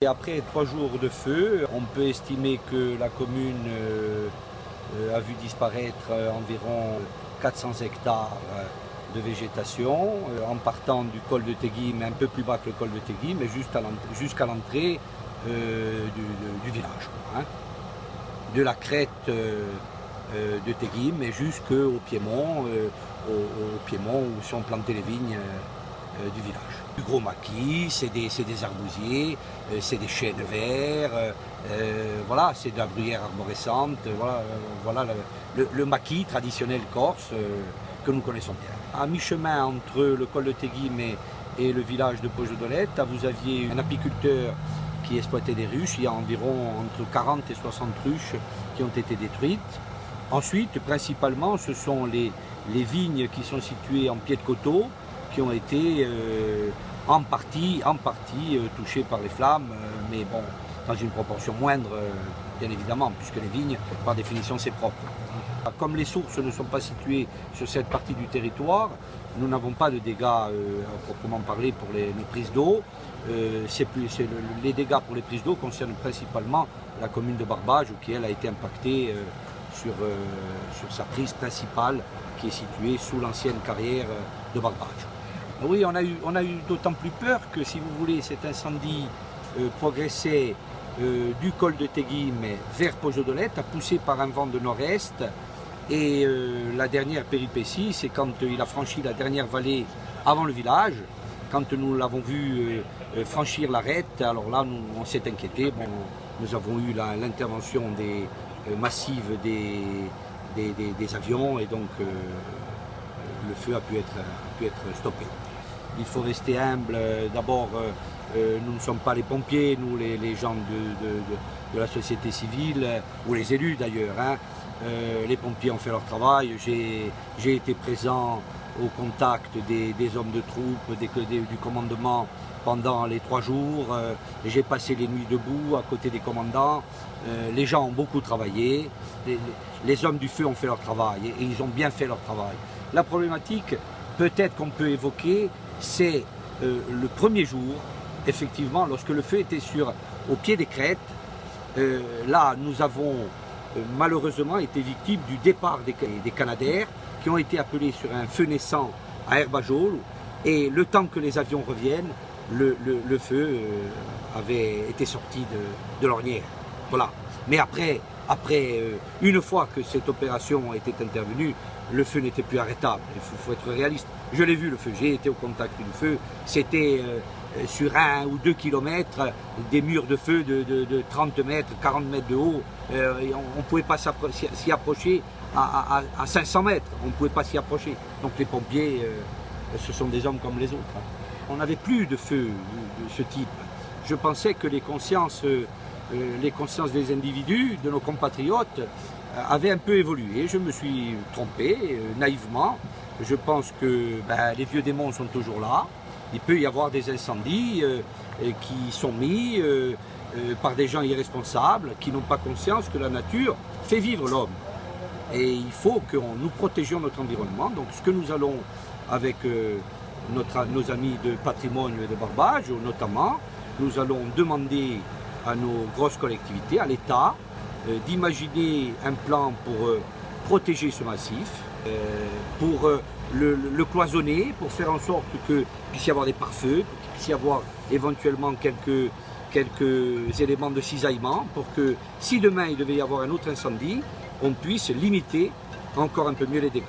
Et après 3 jours de feu, on peut estimer que la commune a vu disparaître environ 400 hectares de végétation, en partant du col de Tegui, mais un peu plus bas que le col de Tegui, mais jusqu'à l'entrée du village. Hein. De la crête de Tegui, mais jusqu'au piémont, au piémont où sont plantées les vignes du village. Du gros maquis, c'est des arbousiers, c'est des chênes verts, voilà, c'est de la bruyère arborescente, voilà le maquis traditionnel corse que nous connaissons bien. À mi-chemin entre le col de Tegui et le village de Poggio-d'Oletta, vous aviez un apiculteur qui exploitait des ruches. Il y a environ entre 40 et 60 ruches qui ont été détruites. Ensuite, principalement, ce sont les vignes qui sont situées en pied de coteau, qui ont été en partie touchées par les flammes, mais bon, dans une proportion moindre, bien évidemment, puisque les vignes, par définition, c'est propre. Comme les sources ne sont pas situées sur cette partie du territoire, nous n'avons pas de dégâts à proprement parler pour les prises d'eau. Les dégâts pour les prises d'eau concernent principalement la commune de Barbage, qui elle a été impactée sur sa prise principale, qui est située sous l'ancienne carrière de Barbage. Oui, on a eu d'autant plus peur que, si vous voulez, cet incendie progressait du col de Tegui vers Poggio-d'Oletta, poussé par un vent de nord-est. Et la dernière péripétie, c'est quand il a franchi la dernière vallée avant le village, quand nous l'avons vu franchir l'arête. Alors là, on s'est inquiété. Bon, nous avons eu l'intervention massive des avions, et donc le feu a pu être stoppé. Il faut rester humble. D'abord, nous ne sommes pas les pompiers, nous les gens de la société civile, ou les élus d'ailleurs. Hein. Les pompiers ont fait leur travail. J'ai été présent au contact des hommes de troupe, du commandement pendant les 3 jours. J'ai passé les nuits debout à côté des commandants. Les gens ont beaucoup travaillé. Les hommes du feu ont fait leur travail, et ils ont bien fait leur travail. La problématique, peut-être qu'on peut évoquer, c'est le premier jour, effectivement, lorsque le feu était au pied des crêtes. Là, nous avons malheureusement été victimes du départ des Canadair, qui ont été appelés sur un feu naissant à Herbajol, et le temps que les avions reviennent, le feu avait été sorti de l'ornière. Voilà. Mais après, une fois que cette opération était intervenue, le feu n'était plus arrêtable. Il faut être réaliste. Je l'ai vu, le feu, j'ai été au contact du feu. C'était sur 1 ou 2 kilomètres, des murs de feu de 30 mètres, 40 mètres de haut. On ne pouvait pas s'y approcher à 500 mètres. On ne pouvait pas s'y approcher. Donc les pompiers, ce sont des hommes comme les autres. On n'avait plus de feu de ce type. Je pensais que les consciences des individus, de nos compatriotes, avaient un peu évolué. Je me suis trompé, naïvement. Je pense que les vieux démons sont toujours là. Il peut y avoir des incendies qui sont mis par des gens irresponsables, qui n'ont pas conscience que la nature fait vivre l'homme. Et il faut que nous protégions notre environnement. Donc ce que nous allons, avec nos amis de patrimoine et de Barbage notamment, nous allons demander à nos grosses collectivités, à l'État, d'imaginer un plan pour protéger ce massif, pour le cloisonner, pour faire en sorte qu'il puisse y avoir des pare-feux, qu'il puisse y avoir éventuellement quelques éléments de cisaillement, pour que, si demain il devait y avoir un autre incendie, on puisse limiter encore un peu mieux les dégâts.